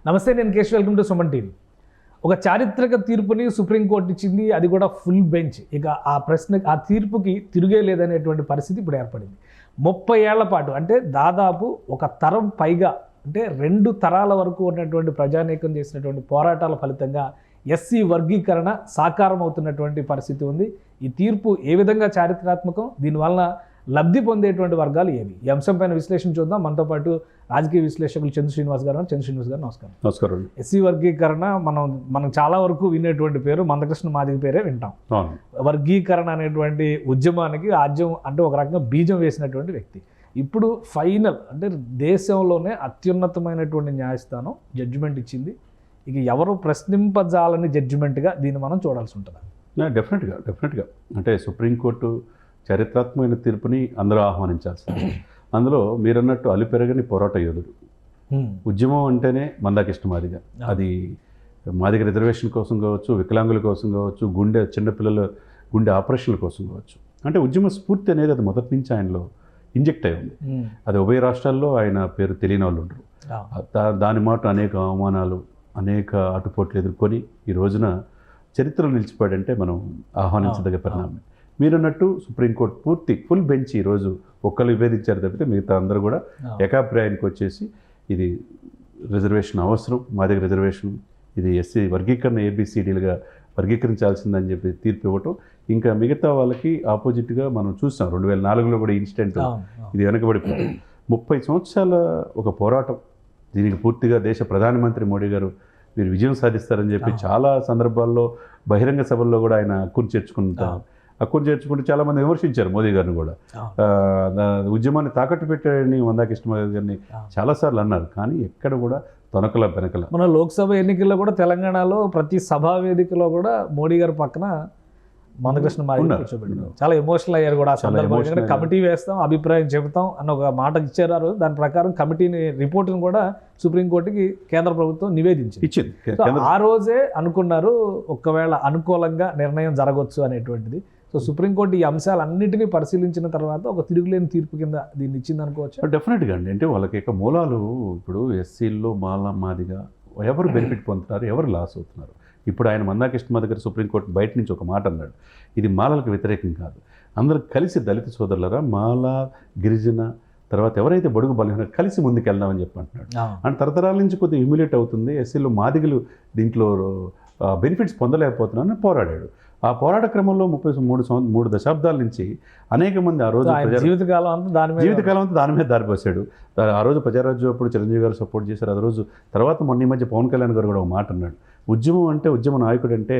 నమస్తే, నేను Keshav. Welcome to Suman TV. ఒక చారిత్రక తీర్పుని సుప్రీంకోర్టు ఇచ్చింది, అది కూడా ఫుల్ బెంచ్. ఇక ఆ తీర్పుకి తిరిగే లేదనేటువంటి పరిస్థితి ఇప్పుడు ఏర్పడింది. 30 ఏళ్ల పాటు, అంటే దాదాపు ఒక తరం పైగా, అంటే 2 తరాల వరకు ఉన్నటువంటి ప్రజానీకం చేసినటువంటి పోరాటాల ఫలితంగా ఎస్సీ వర్గీకరణ సాకారం అవుతున్నటువంటి పరిస్థితి ఉంది. ఈ తీర్పు ఏ విధంగా చారిత్రాత్మకం, దీనివల్ల లబ్ధి పొందేటువంటి వర్గాలు ఏవి? ఈ అంశంపైన విశ్లేషణ చూద్దాం. మనతో పాటు రాజకీయ విశ్లేషకులు చంద్ర శ్రీనివాస్ గారు. నమస్కారం. నమస్కారం. ఎస్సీ వర్గీకరణ మనం చాలా వరకు వినేటువంటి పేరు మందకృష్ణ మాదిగ పేరే వింటాం. వర్గీకరణ అనేటువంటి ఉద్యమానికి ఆద్యం, అంటే ఒక రకంగా బీజం వేసినటువంటి వ్యక్తి. ఇప్పుడు ఫైనల్, అంటే దేశంలోనే అత్యున్నతమైనటువంటి న్యాయస్థానం జడ్జిమెంట్ ఇచ్చింది. ఇక ఎవరు ప్రశ్నింపజాలని జడ్జిమెంట్గా దీన్ని మనం చూడాల్సి ఉంటుందా? డెఫినెట్గా అంటే సుప్రీంకోర్టు చరిత్రాత్మకమైన తీర్పుని అందరూ ఆహ్వానించాల్సింది. అందులో మీరన్నట్టు అలుపెరగని పోరాట యోధుడు. ఉద్యమం అంటేనే మందాకృష్ణ మాదిగ. అది మాదిగ రిజర్వేషన్ కోసం కావచ్చు, వికలాంగుల కోసం కావచ్చు, చిన్నపిల్లల గుండె ఆపరేషన్ల కోసం కావచ్చు. అంటే ఉద్యమ స్ఫూర్తి అనేది అది మొదటి నుంచి ఆయనలో ఇంజెక్ట్ అయి ఉంది. అది ఉభయ రాష్ట్రాల్లో ఆయన పేరు తెలియని వాళ్ళు ఉండరు. దాని మాట అనేక అవమానాలు, అనేక అటుపోట్లు ఎదుర్కొని ఈ రోజున చరిత్రలో నిలిచిపోయాడంటే మనం ఆహ్వానించదగ్గ పరిణామం. మీరన్నట్టు సుప్రీంకోర్టు పూర్తి ఫుల్ బెంచ్ ఈరోజు ఒక్కరు విభేదించారు తప్పితే మిగతా అందరూ కూడా ఏకాభిప్రాయానికి వచ్చేసి ఇది రిజర్వేషన్ అవసరం, మాదిగ రిజర్వేషన్, ఇది ఎస్సీ వర్గీకరణ ABCDలుగా వర్గీకరించాల్సిందని చెప్పి తీర్పు ఇవ్వటం. ఇంకా మిగతా వాళ్ళకి ఆపోజిట్గా మనం చూసాం 2004లో కూడా ఇన్సిడెంట్. ఇది వెనకబడిపోయింది. 30 సంవత్సరాల ఒక పోరాటం. దీనికి పూర్తిగా దేశ ప్రధానమంత్రి మోడీ గారు మీరు విజయం సాధిస్తారని చెప్పి చాలా సందర్భాల్లో బహిరంగ సభల్లో కూడా ఆయన హక్కును చేర్చుకుంటూ చాలామంది విమర్శించారు మోదీ గారిని కూడా. ఉద్యమాన్ని తాకట్టు పెట్టారని మందాకృష్ణ మాదిగ గారిని చాలాసార్లు అన్నారు. కానీ ఎక్కడ కూడా తొనకల వెనకల. మన లోక్సభ ఎన్నికల్లో కూడా తెలంగాణలో ప్రతి సభా వేదికలో కూడా మోడీ గారి పక్కన మందకృష్ణ మాదిగ కూర్చోబెట్టారు. చాలా ఎమోషనల్ అయ్యారు కూడా. కమిటీ వేస్తాం, అభిప్రాయం చెబుతాం అన్న ఒక మాట ఇచ్చారు. దాని ప్రకారం కమిటీని రిపోర్టును కూడా సుప్రీంకోర్టుకి కేంద్ర ప్రభుత్వం ఇచ్చింది. ఆ రోజే అనుకున్నారు ఒకవేళ అనుకూలంగా నిర్ణయం జరగవచ్చు అనేటువంటిది. సో సుప్రీంకోర్టు ఈ అంశాలన్నింటినీ పరిశీలించిన తర్వాత ఒక తిరుగులేని తీర్పు కింద దీన్ని ఇచ్చింది అనుకోవచ్చు. డెఫినెట్గా అండి. అంటే వాళ్ళకి యొక్క మూలాలు ఇప్పుడు ఎస్సీల్లో మాదిగా ఎవరు బెనిఫిట్ పొందుతున్నారు, ఎవరు లాస్ అవుతున్నారు. ఇప్పుడు ఆయన మందాకృష్ణ మాదిగ గారు సుప్రీంకోర్టు బయట నుంచి ఒక మాట అన్నాడు, ఇది మాలలకు వ్యతిరేకం కాదు, అందరూ కలిసి దళిత సోదరులరా, మాల, గిరిజన, తర్వాత ఎవరైతే బడుగు బలహీన కలిసి ముందుకెళ్దామని చెప్పి అంటున్నాడు. అండ్ తరతరాల నుంచి కొద్దిగా హ్యూమిలేట్ అవుతుంది, ఎస్సీలో మాదిగలు దీంట్లో బెనిఫిట్స్ పొందలేకపోతున్నారని పోరాడాడు. ఆ పోరాట క్రమంలో 3 దశాబ్దాల నుంచి అనేక మంది ఆ రోజు జీవితకాలం అంతా దాని మీద దారిపోసాడు. ఆ రోజు ప్రజారాజ్యం అప్పుడు చిరంజీవి గారు సపోర్ట్ చేశారు. ఆ రోజు తర్వాత మొన్న ఈ మధ్య పవన్ కళ్యాణ్ గారు కూడా ఒక మాట అన్నాడు, ఉద్యమ నాయకుడు అంటే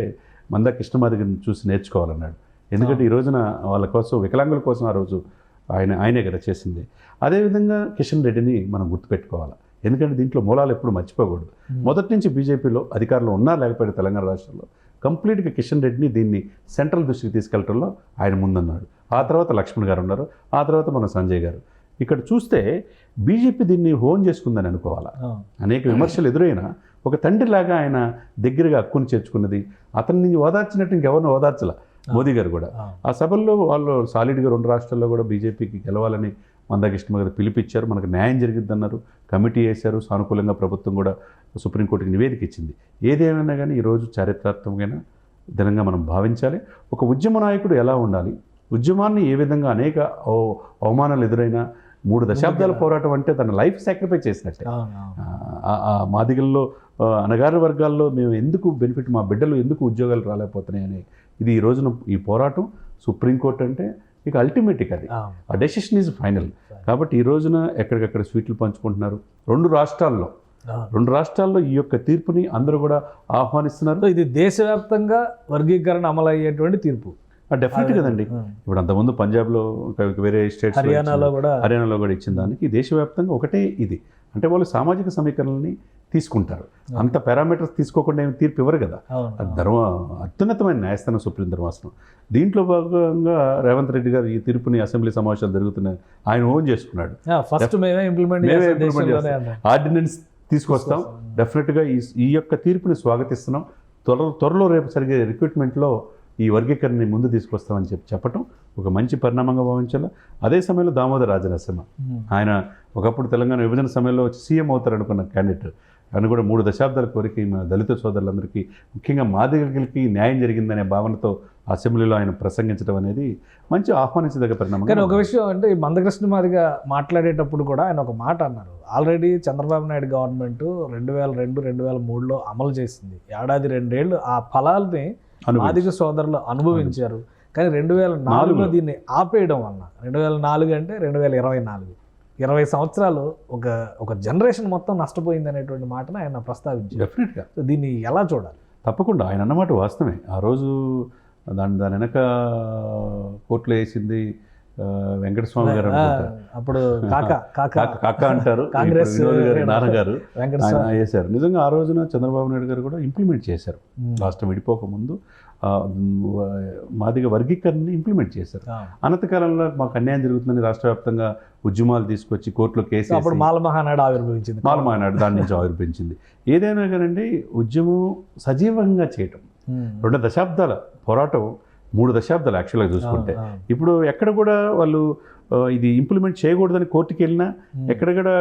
మందాకృష్ణ మాదిగని చూసి నేర్చుకోవాలన్నాడు. ఎందుకంటే ఈ రోజున వాళ్ళ కోసం, వికలాంగుల కోసం ఆ రోజు ఆయనే కదా చేసింది. అదేవిధంగా కిషన్ రెడ్డిని మనం గుర్తుపెట్టుకోవాలి. ఎందుకంటే దీంట్లో మూలాలు ఎప్పుడు మర్చిపోకూడదు. మొదటి నుంచి బీజేపీలో అధికారంలో ఉన్నా లేకపోతే తెలంగాణ రాష్ట్రంలో కంప్లీట్గా కిషన్ రెడ్డిని దీన్ని సెంట్రల్ దృష్టికి తీసుకెళ్లడంలో ఆయన ముందున్నాడు. ఆ తర్వాత లక్ష్మణ్ గారు ఉన్నారు, ఆ తర్వాత మన సంజయ్ గారు. ఇక్కడ చూస్తే బీజేపీ దీన్ని హోన్ చేసుకుందని అనుకోవాలా. అనేక విమర్శలు ఎదురైనా ఒక తండ్రిలాగా ఆయన దగ్గరగా హక్కును చేర్చుకున్నది, అతన్ని ఓదార్చినట్టు ఇంకెవరిని ఓదార్చలా మోదీ గారు కూడా. ఆ సభల్లో వాళ్ళు సాలిడ్గా 2 రాష్ట్రాల్లో కూడా బీజేపీకి గెలవాలని మందాకృష్ణ గారు పిలిపించారు. మనకు న్యాయం జరిగిద్దన్నారు, కమిటీ వేశారు, సానుకూలంగా ప్రభుత్వం కూడా సుప్రీంకోర్టుకి నివేదిక ఇచ్చింది. ఏదేమైనా కానీ ఈరోజు చారిత్రాత్మకమైన దినంగా మనం భావించాలి. ఒక ఉద్యమ నాయకుడు ఎలా ఉండాలి, ఉద్యమాన్ని ఏ విధంగా అనేక అవమానాలు ఎదురైనా 3 దశాబ్దాల పోరాటం అంటే తన లైఫ్ సాక్రిఫైస్ చేసినట్టే. మాదిగల్లో అణగారిన వర్గాల్లో మేము ఎందుకు బెనిఫిట్, మా బిడ్డలు ఎందుకు ఉద్యోగాలు రాలేకపోతున్నాయి అని ఇది ఈ రోజున ఈ పోరాటం సుప్రీంకోర్టు అంటే ఇక అల్టిమేట్, అది ఆ డెసిషన్ ఈజ్ ఫైనల్. కాబట్టి ఈ రోజున ఎక్కడికక్కడ స్వీట్లు పంచుకుంటున్నారు. 2 రాష్ట్రాల్లో ఈ యొక్క తీర్పుని అందరూ కూడా ఆహ్వానిస్తున్నారు. ఇది దేశవ్యాప్తంగా వర్గీకరణ అమలు అయ్యేటువంటి తీర్పు. డెఫినెట్ కదండి. ఇప్పుడు అంతకుముందు పంజాబ్లో, వేరే స్టేట్స్, హర్యానాలో కూడా ఇచ్చిన దానికి దేశవ్యాప్తంగా ఒకటే ఇది. అంటే వాళ్ళు సామాజిక సమీకరణల్ని తీసుకుంటారు, అంత పారామీటర్స్ తీసుకోకుండా ఏమి తీర్పు ఇవ్వరు కదా. అత్యున్నతమైన న్యాయస్థానం సుప్రీం ధర్మాసనం. దీంట్లో భాగంగా రేవంత్ రెడ్డి గారు ఈ తీర్పుని అసెంబ్లీ సమావేశాలు జరుగుతున్నాయి ఆయన ఓన్ చేసుకున్నాడు. ఆర్డినెన్స్ తీసుకొస్తాం, డెఫినెట్గా ఈ యొక్క తీర్పుని స్వాగతిస్తున్నాం. త్వరలో రేపు జరిగే రిక్రూట్మెంట్లో ఈ వర్గీకరణని ముందు తీసుకొస్తామని చెప్పటం ఒక మంచి పరిణామంగా భావించాలి. అదే సమయంలో దామోదర్ రాజనరసింహ, ఆయన ఒకప్పుడు తెలంగాణ విభజన సమయంలో వచ్చి సీఎం అవుతారు అనుకున్న క్యాండిడేట్, అని కూడా 3 దశాబ్దాల కోరిక మా దళిత సోదరులందరికీ, ముఖ్యంగా మాదిగలకి న్యాయం జరిగిందనే భావనతో అసెంబ్లీలో ఆయన ప్రసంగించడం అనేది మంచి ఆహ్వానించదగ్గ పరిణామం. కానీ ఒక విషయం అంటే ఈ మందకృష్ణ మాదిగ మాట్లాడేటప్పుడు కూడా ఆయన ఒక మాట అన్నారు. ఆల్రెడీ చంద్రబాబు నాయుడు గవర్నమెంట్ 2002-2003లో అమలు చేసింది. ఏడాది 2 ఏళ్ళు ఆ ఫలాల్ని మాదిగ సోదరులు అనుభవించారు. కానీ 2004లో దీన్ని ఆపేయడం వలన 2004 అంటే 2024 20 సంవత్సరాలు ఒక జనరేషన్ మొత్తం నష్టపోయింది అనేటువంటి మాటను ఆయన ప్రస్తావించారు. డెఫినెట్గా. సో దీన్ని ఎలా చూడాలి? తప్పకుండా ఆయన అన్నమాట వాస్తవమే. ఆ రోజు దాని వెనక కోర్టులో వేసింది వెంకటస్వామి గారు అప్పుడు కాకా అంటారు, కాంగ్రెస్ వినోద్ గారు, నాన్నగారు వెంకటస్వామి వేశారు. నిజంగా ఆ రోజున చంద్రబాబు నాయుడు గారు కూడా ఇంప్లిమెంట్ చేశారు. రాష్ట్రం విడిపోకముందు మాదిగ వర్గీకరణని ఇంప్లిమెంట్ చేశారు. అనంతకాలంలో మాకు అన్యాయం జరుగుతుందని రాష్ట్ర వ్యాప్తంగా ఉద్యమాలు తీసుకొచ్చి కోర్టులో కేసు, అప్పుడు మాల మహానాడు ఆవిర్భవించింది. మాల మహానాడు దాని నుంచి ఆవిర్భించింది. ఏదైనా కానండి ఉద్యమం సజీవంగా చేయటం 2 దశాబ్దాల పోరాటం, 3 దశాబ్దాలు యాక్చువల్గా చూసుకుంటే. ఇప్పుడు ఎక్కడ కూడా వాళ్ళు ఇది ఇంప్లిమెంట్ చేయకూడదని కోర్టుకి వెళ్ళినా ఎక్కడ కూడా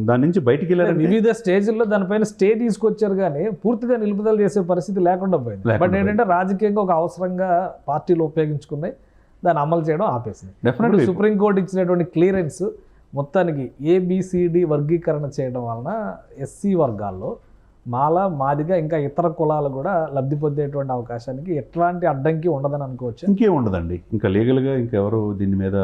దాని నుంచి బయటికి వెళ్ళారు. వివిధ స్టేజ్ల్లో దానిపైన స్టే తీసుకొచ్చారు కానీ పూర్తిగా నిలుపుదల చేసే పరిస్థితి లేకుండా పోయింది. బట్ ఏంటంటే రాజకీయంగా ఒక అవసరంగా పార్టీలు ఉపయోగించుకున్నాయి, దాన్ని అమలు చేయడం ఆపేసింది. డెఫినెట్లీ సుప్రీంకోర్టు ఇచ్చినటువంటి క్లియరెన్స్ మొత్తానికి ABCD వర్గీకరణ చేయడం వలన ఎస్సీ వర్గాల్లో మాల, మాదిగ ఇంకా ఇతర కులాలు కూడా లబ్ధి పొందేటువంటి అవకాశానికి ఎట్లాంటి అడ్డంకి ఉండదని అనుకోవచ్చు. ఇంకేం ఉండదండి. ఇంకా లీగల్గా ఇంకెవరు దీని మీద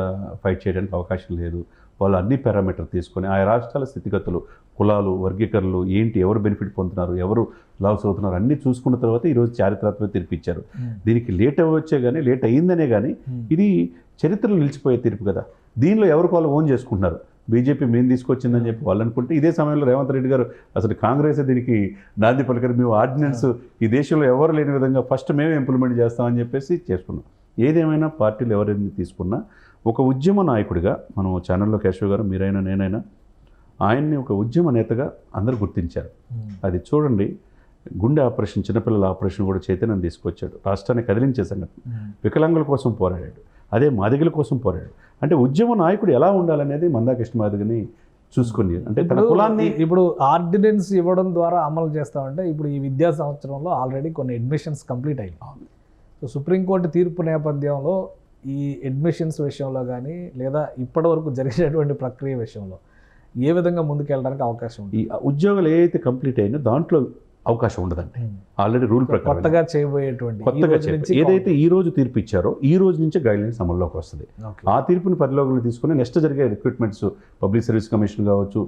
ఫైట్ చేయడానికి అవకాశం లేదు. వాళ్ళు అన్ని పారామీటర్ తీసుకొని ఆయా రాష్ట్రాల స్థితిగతులు, కులాలు, వర్గీకరణలు ఏంటి, ఎవరు బెనిఫిట్ పొందుతున్నారు, ఎవరు లాస్ అవుతున్నారు అన్నీ చూసుకున్న తర్వాత ఈరోజు చారిత్రాత్మక తీర్పు ఇచ్చారు. దీనికి లేట్ అవ్వచ్చే కానీ, లేట్ అయ్యిందనే కానీ ఇది చరిత్రలో నిలిచిపోయే తీర్పు కదా. దీనిలో ఎవరికి వాళ్ళు ఓన్ చేసుకుంటున్నారు. బీజేపీ మేము తీసుకొచ్చిందని చెప్పి వాళ్ళు అనుకుంటే, ఇదే సమయంలో రేవంత్ రెడ్డి గారు అసలు కాంగ్రెస్ దీనికి నాంది పలికారు. మేము ఆర్డినెన్స్ ఈ దేశంలో ఎవరు లేని విధంగా ఫస్ట్ మేమే ఇంప్లిమెంట్ చేస్తామని చెప్పేసి చేసుకున్నాం. ఏదేమైనా పార్టీలు ఎవరైనా తీసుకున్నా ఒక ఉద్యమ నాయకుడిగా మనం ఛానల్లో కేశవ్ గారు, మీరైనా నేనైనా ఆయన్ని ఒక ఉద్యమ నేతగా అందరూ గుర్తించారు. అది చూడండి, గుండె ఆపరేషన్, చిన్నపిల్లల ఆపరేషన్ కూడా చైతన్యం తీసుకొచ్చాడు. రాష్ట్రాన్ని కదిలించే సంగతి. వికలాంగుల కోసం పోరాడాడు, అదే మాదిగల కోసం పోరాడాడు. అంటే ఉద్యమ నాయకుడు ఎలా ఉండాలనేది మందాకృష్ణ మాదిగని చూసుకుని, అంటే తన కులాన్ని ఇప్పుడు ఆర్డినెన్స్ ఇవ్వడం ద్వారా అమలు చేస్తామంటే ఇప్పుడు ఈ విద్యా సంవత్సరంలో ఆల్రెడీ కొన్ని అడ్మిషన్స్ కంప్లీట్ అయ్యాయి. సో సుప్రీంకోర్టు తీర్పు నేపథ్యంలో ఈ అడ్మిషన్స్ విషయంలో కానీ లేదా ఇప్పటివరకు జరిగినటువంటి ప్రక్రియ విషయంలో ఏ విధంగా ముందుకెళ్ళడానికి అవకాశం ఉంది? ఈ ఉద్యోగాలు ఏదైతే కంప్లీట్ అయినా దాంట్లో అవకాశం ఉండదండి. ఆల్రెడీ రూల్ ప్రకారం కొత్తగా చేయబోయేటువంటి ఏదైతే ఈ రోజు తీర్పు ఇచ్చారో ఈ రోజు నుంచి గైడ్లైన్స్ అమల్లోకి వస్తుంది. ఆ తీర్పుని పరిలోకంలో తీసుకుని నెక్స్ట్ జరిగే రిక్రూట్మెంట్స్, పబ్లిక్ సర్వీస్ కమిషన్ కావచ్చు,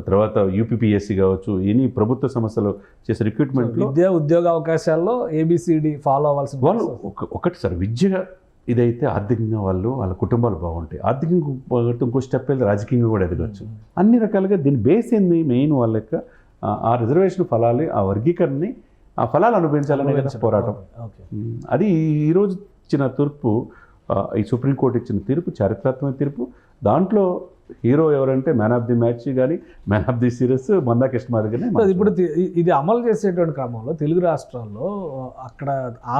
తర్వాత UPPSC కావచ్చు, ఎన్ని ప్రభుత్వ సంస్థలు చేసే రిక్రూట్మెంట్, విద్యా ఉద్యోగ అవకాశాల్లో ABCD ఫాలో అవ్వాల్సిన వాళ్ళు ఒకటి సార్, విద్య ఇదైతే ఆర్థికంగా వాళ్ళ కుటుంబాలు బాగుంటాయి. ఆర్థికంగా ఇంకో స్టెప్ వెళ్తే రాజకీయంగా కూడా ఎదగచ్చు. అన్ని రకాలుగా దీని బేస్ ఏంది, మెయిన్ వాళ్ళ యొక్క ఆ రిజర్వేషన్ ఫలాలు, ఆ వర్గీకరణని, ఆ ఫలాలు అనుభవించాలనే పోరాటం. అది ఈరోజు ఇచ్చిన తీర్పు, ఈ సుప్రీంకోర్టు ఇచ్చిన తీర్పు చారిత్రాత్మక తీర్పు. దాంట్లో హీరో ఎవరంటే మ్యాన్ ఆఫ్ ది మ్యాచ్ కానీ man of the series Mandakrishna మాదిగనే. ఇప్పుడు ఇది అమలు చేసేటువంటి క్రమంలో తెలుగు రాష్ట్రాల్లో, అక్కడ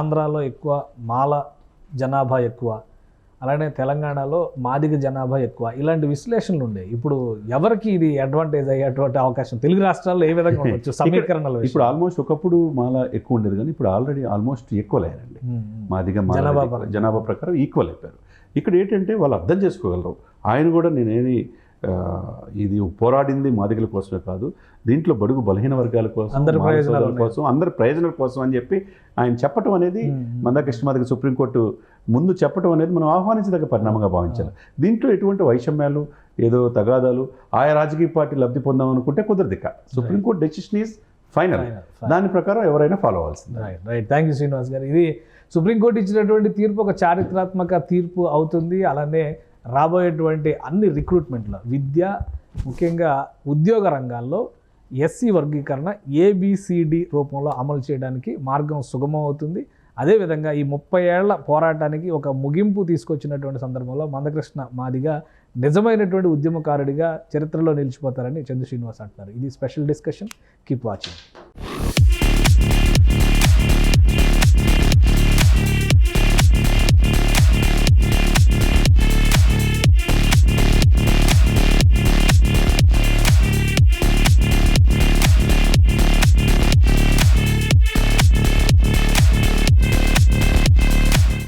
ఆంధ్రాలో ఎక్కువ మాల జనాభా ఎక్కువ, అలానే తెలంగాణలో మాదిగ జనాభా ఎక్కువ, ఇలాంటి విశ్లేషణలు ఉండే. ఇప్పుడు ఎవరికి ఇది అడ్వాంటేజ్ అయ్యేటువంటి అవకాశం తెలుగు రాష్ట్రాల్లో ఏ విధంగా ఉండొచ్చు సమీకరణలో? ఇప్పుడు ఆల్మోస్ట్ ఒకప్పుడు మాల ఎక్కువ ఉండేది కానీ ఇప్పుడు ఆల్రెడీ ఆల్మోస్ట్ ఈక్వల్ అయ్యారండి. మాదిగ జనాభా ప్రకారం ఈక్వల్ అయిపోయారు. ఇక్కడ ఏంటంటే వాళ్ళు అర్థం చేసుకోగలరు. ఆయన కూడా నేనేది ఇది పోరాడింది మాదిగల కోసమే కాదు, దీంట్లో బడుగు బలహీన వర్గాల కోసం, అందరి ప్రయోజనాల కోసం అని చెప్పి ఆయన చెప్పడం అనేది మందాకృష్ణ మాదిగ సుప్రీంకోర్టు ముందు చెప్పడం అనేది మనం ఆహ్వానించదగ్గ పరిణామంగా భావించాలి. దీంట్లో ఎటువంటి వైషమ్యాలు, ఏదో తగాదాలు ఆయా రాజకీయ పార్టీ లబ్ధి పొందామనుకుంటే కుదరదు. ఇక సుప్రీంకోర్టు డెసిషన్ ఈజ్ ఫైనల్. దాని ప్రకారం ఎవరైనా ఫాలో అవ్వాల్సింది. రైట్. థ్యాంక్ యూ శ్రీనివాస్ గారు. ఇది సుప్రీంకోర్టు ఇచ్చినటువంటి తీర్పు ఒక చారిత్రాత్మక తీర్పు అవుతుంది. అలానే రాబోయేటువంటి అన్ని రిక్రూట్మెంట్లో విద్య, ముఖ్యంగా ఉద్యోగ రంగాల్లో ఎస్సీ వర్గీకరణ ABCD రూపంలో అమలు చేయడానికి మార్గం సుగమం అవుతుంది. అదేవిధంగా ఈ 30 ఏళ్ల పోరాటానికి ఒక ముగింపు తీసుకొచ్చినటువంటి సందర్భంలో మందకృష్ణ మాదిగ నిజమైనటువంటి ఉద్యమకారుడిగా చరిత్రలో నిలిచిపోతారని చంద్ర శ్రీనివాస్ అంటున్నారు. ఇది స్పెషల్ డిస్కషన్. Keep watching.